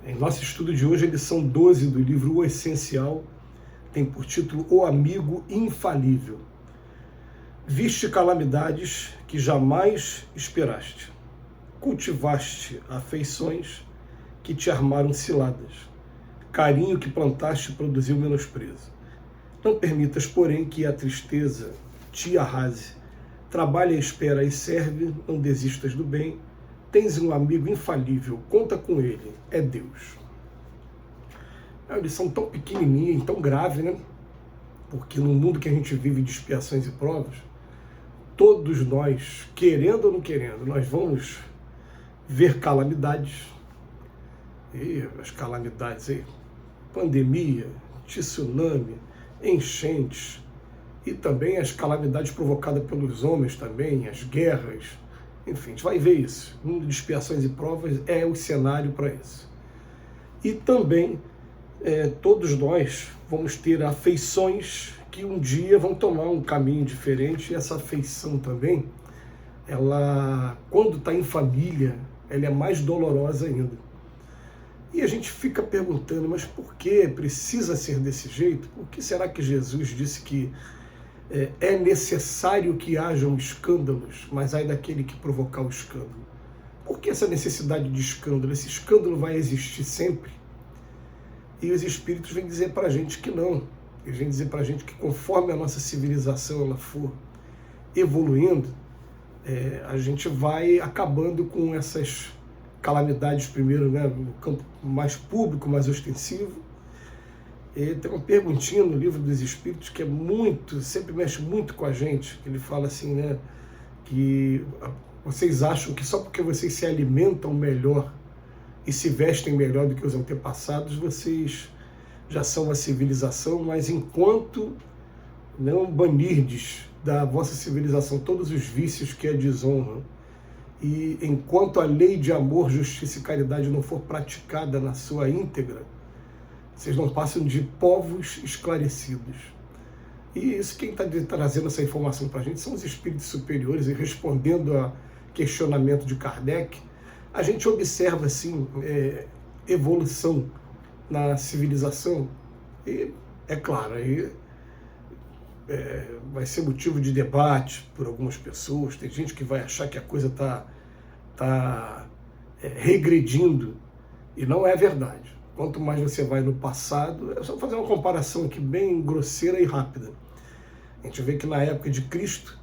Em nosso estudo de hoje, a lição 12 do livro O Essencial tem por título O Amigo Infalível. Viste calamidades que jamais esperaste. Cultivaste afeições que te armaram ciladas. Carinho que plantaste produziu menosprezo. Não permitas, porém, que a tristeza te arrase. Trabalha, espera e serve, não desistas do bem. Tens um amigo infalível, conta com ele, é Deus. É uma lição tão pequenininha e tão grave, né? Porque no mundo que a gente vive de expiações e provas, todos nós, querendo ou não querendo, nós vamos ver calamidades. E as calamidades aí, pandemia, tsunami, enchentes, e também as calamidades provocadas pelos homens também, as guerras. Enfim, a gente vai ver isso. O mundo de expiações e provas é o cenário para isso. E também todos nós vamos ter afeições que um dia vão tomar um caminho diferente. E essa afeição também, ela, quando está em família, ela é mais dolorosa ainda. E a gente fica perguntando, mas por que precisa ser desse jeito? Por que será que Jesus disse que é necessário que hajam escândalos, mas ai daquele que provocar o escândalo? Por que essa necessidade de escândalo? Esse escândalo vai existir sempre? E os espíritos vêm dizer para a gente que não. Eles vêm dizer para a gente que conforme a nossa civilização ela for evoluindo, a gente vai acabando com essas calamidades primeiro, né, no campo mais público, mais ostensivo. E tem uma perguntinha no Livro dos Espíritos que sempre mexe muito com a gente. Ele fala assim, né, que vocês acham que só porque vocês se alimentam melhor e se vestem melhor do que os antepassados, vocês já são uma civilização, mas enquanto não banirdes da vossa civilização todos os vícios que a desonram, e enquanto a lei de amor, justiça e caridade não for praticada na sua íntegra, vocês não passam de povos esclarecidos. E isso, quem está trazendo essa informação para a gente são os espíritos superiores, e respondendo a questionamento de Kardec, a gente observa, assim, evolução na civilização, e, é claro, aí vai ser motivo de debate por algumas pessoas. Tem gente que vai achar que a coisa está regredindo, e não é verdade. Quanto mais você vai no passado, é só fazer uma comparação aqui bem grosseira e rápida. A gente vê que na época de Cristo,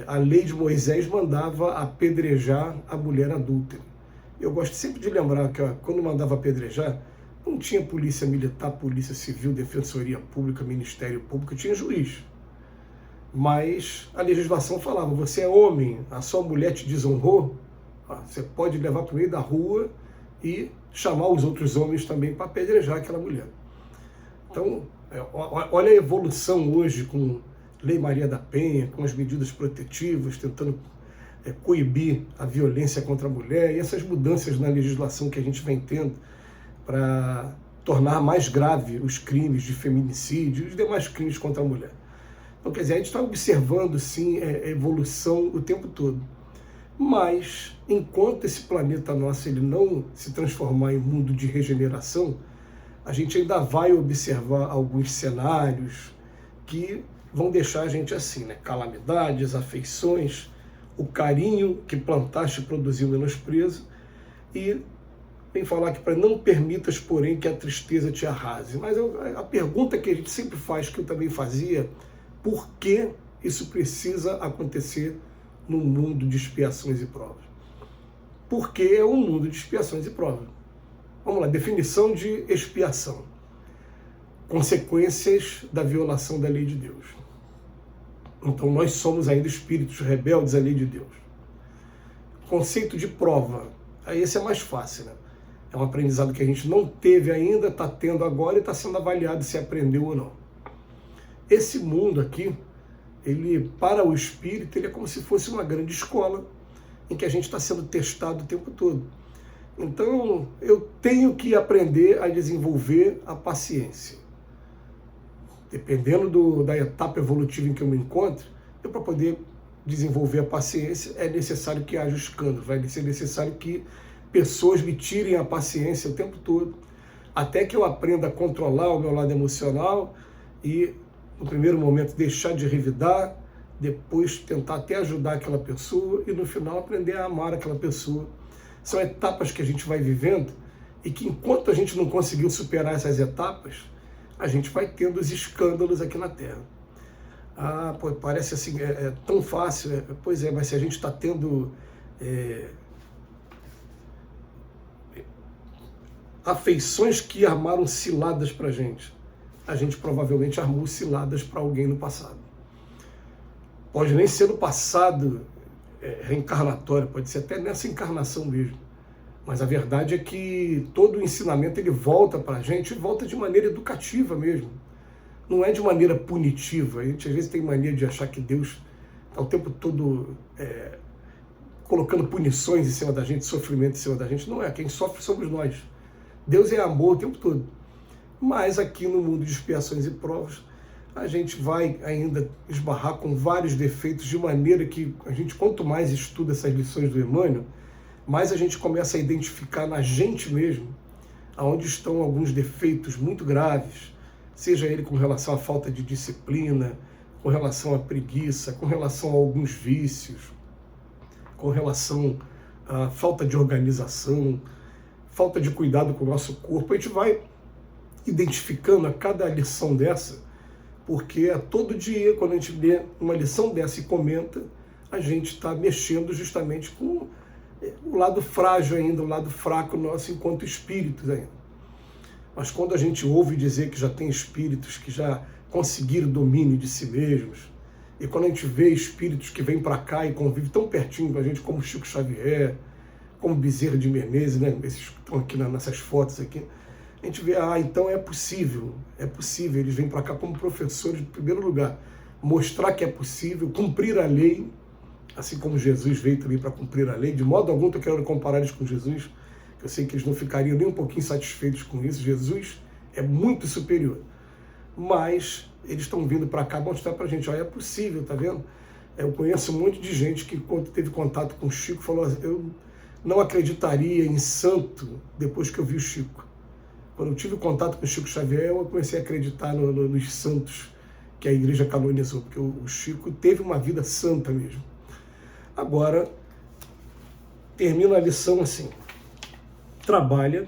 a lei de Moisés mandava apedrejar a mulher adúltera. Eu gosto sempre de lembrar que quando mandava apedrejar, não tinha polícia militar, polícia civil, defensoria pública, ministério público, tinha juiz. Mas a legislação falava, você é homem, a sua mulher te desonrou, você pode levar para o meio da rua e chamar os outros homens também para apedrejar aquela mulher. Então, olha a evolução hoje com Lei Maria da Penha, com as medidas protetivas, tentando coibir a violência contra a mulher, e essas mudanças na legislação que a gente vem tendo para tornar mais grave os crimes de feminicídio e os demais crimes contra a mulher. Então, quer dizer, a gente está observando, sim, a evolução o tempo todo. Mas, enquanto esse planeta nosso ele não se transformar em mundo de regeneração, a gente ainda vai observar alguns cenários que vão deixar a gente assim, né? Calamidades, afeições, o carinho que plantaste produziu menosprezo, e vem falar que para não permitas, porém, que a tristeza te arrase. Mas a pergunta que a gente sempre faz, que eu também fazia, por que isso precisa acontecer num mundo de expiações e provas? Porque é um mundo de expiações e provas. Vamos lá, definição de expiação. Consequências da violação da lei de Deus. Então nós somos ainda espíritos rebeldes à lei de Deus. Conceito de prova. Aí esse é mais fácil, né? É um aprendizado que a gente não teve ainda, está tendo agora e está sendo avaliado se aprendeu ou não. Esse mundo aqui, ele, para o espírito, ele é como se fosse uma grande escola em que a gente está sendo testado o tempo todo. Então, eu tenho que aprender a desenvolver a paciência. Dependendo da etapa evolutiva em que eu me encontro, para poder desenvolver a paciência, é necessário que haja escândalo, vai ser necessário que pessoas me tirem a paciência o tempo todo, até que eu aprenda a controlar o meu lado emocional e, no primeiro momento, deixar de revidar, depois tentar até ajudar aquela pessoa e, no final, aprender a amar aquela pessoa. São etapas que a gente vai vivendo e que, enquanto a gente não conseguiu superar essas etapas, a gente vai tendo os escândalos aqui na Terra. Ah, pô, parece assim, é tão fácil. Pois é, mas se a gente está tendo afeições que armaram ciladas para a gente provavelmente armou ciladas para alguém no passado. Pode nem ser no passado reencarnatório, pode ser até nessa encarnação mesmo. Mas a verdade é que todo o ensinamento ele volta para a gente e volta de maneira educativa mesmo. Não é de maneira punitiva. A gente às vezes tem mania de achar que Deus está o tempo todo colocando punições em cima da gente, sofrimento em cima da gente. Não é, quem sofre somos nós. Deus é amor o tempo todo. Mas aqui no mundo de expiações e provas, a gente vai ainda esbarrar com vários defeitos, de maneira que a gente, quanto mais estuda essas lições do Emmanuel, mais a gente começa a identificar na gente mesmo aonde estão alguns defeitos muito graves, seja ele com relação à falta de disciplina, com relação à preguiça, com relação a alguns vícios, com relação à falta de organização, falta de cuidado com o nosso corpo. A gente vai identificando a cada lição dessa, porque a todo dia, quando a gente lê uma lição dessa e comenta, a gente está mexendo justamente com o lado frágil ainda, o lado fraco nosso enquanto espíritos ainda. Mas quando a gente ouve dizer que já tem espíritos que já conseguiram domínio de si mesmos, e quando a gente vê espíritos que vêm para cá e convivem tão pertinho com a gente, como Chico Xavier, como Bezerra de Menezes, né? Esses que estão aqui nessas fotos aqui, a gente vê, então é possível, eles vêm para cá como professores, em primeiro lugar, mostrar que é possível cumprir a lei, assim como Jesus veio também para cumprir a lei. De modo algum estou querendo comparar eles com Jesus, que eu sei que eles não ficariam nem um pouquinho satisfeitos com isso. Jesus é muito superior, mas eles estão vindo para cá mostrar para a gente, é possível, tá vendo? Eu conheço um monte de gente que, quando teve contato com o Chico, falou, eu não acreditaria em santo depois que eu vi o Chico. Quando eu tive contato com o Chico Xavier, eu comecei a acreditar nos santos que a igreja canonizou, porque o Chico teve uma vida santa mesmo. Agora, termina a lição assim: trabalha,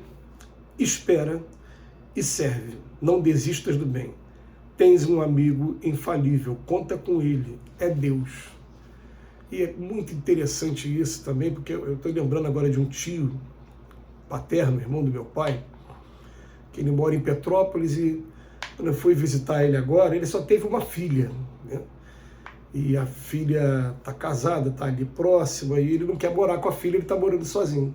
espera e serve. Não desistas do bem. Tens um amigo infalível, conta com ele, é Deus. E é muito interessante isso também, porque eu estou lembrando agora de um tio paterno, irmão do meu pai, que ele mora em Petrópolis, e quando eu fui visitar ele agora, ele só teve uma filha, né? E a filha está casada, está ali próxima, e ele não quer morar com a filha, ele está morando sozinho.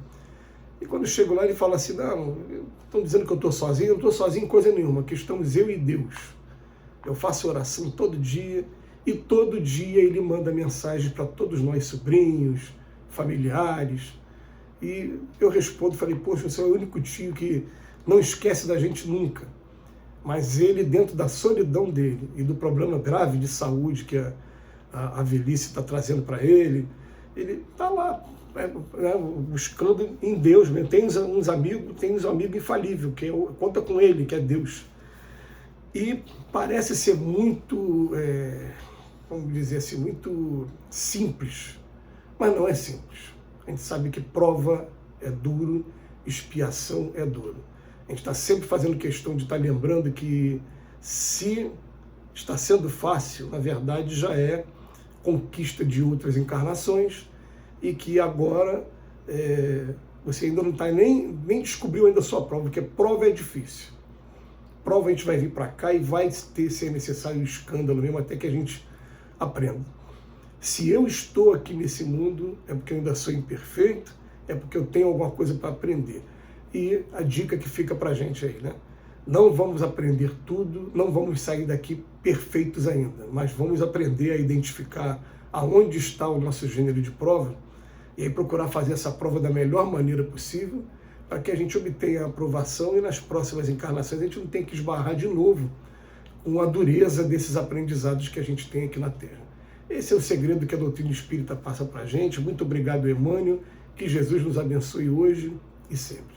E quando eu chego lá, ele fala assim, não, estão dizendo que eu estou sozinho, eu não estou sozinho em coisa nenhuma, que estamos eu e Deus. Eu faço oração todo dia, e todo dia ele manda mensagens para todos nós, sobrinhos, familiares, e eu respondo, falei, poxa, você é o único tio que não esquece da gente nunca. Mas ele, dentro da solidão dele e do problema grave de saúde que a velhice está trazendo para ele está lá, buscando em Deus. Tem uns amigos, tem um amigo infalível, que conta com ele, que é Deus. E parece ser muito, vamos dizer assim, muito simples, mas não é simples. A gente sabe que prova é duro, expiação é duro. A gente está sempre fazendo questão de estar lembrando que, se está sendo fácil, na verdade já é conquista de outras encarnações, e que agora você ainda não está nem descobriu ainda a sua prova, porque prova é difícil. Prova a gente vai vir para cá e vai ser necessário um escândalo mesmo, até que a gente aprenda. Se eu estou aqui nesse mundo, é porque eu ainda sou imperfeito, é porque eu tenho alguma coisa para aprender. E a dica que fica para a gente aí, né? Não vamos aprender tudo, não vamos sair daqui perfeitos ainda, mas vamos aprender a identificar aonde está o nosso gênero de prova, e aí procurar fazer essa prova da melhor maneira possível, para que a gente obtenha a aprovação e nas próximas encarnações a gente não tenha que esbarrar de novo com a dureza desses aprendizados que a gente tem aqui na Terra. Esse é o segredo que a doutrina espírita passa para a gente. Muito obrigado, Emmanuel, Que Jesus nos abençoe hoje e sempre.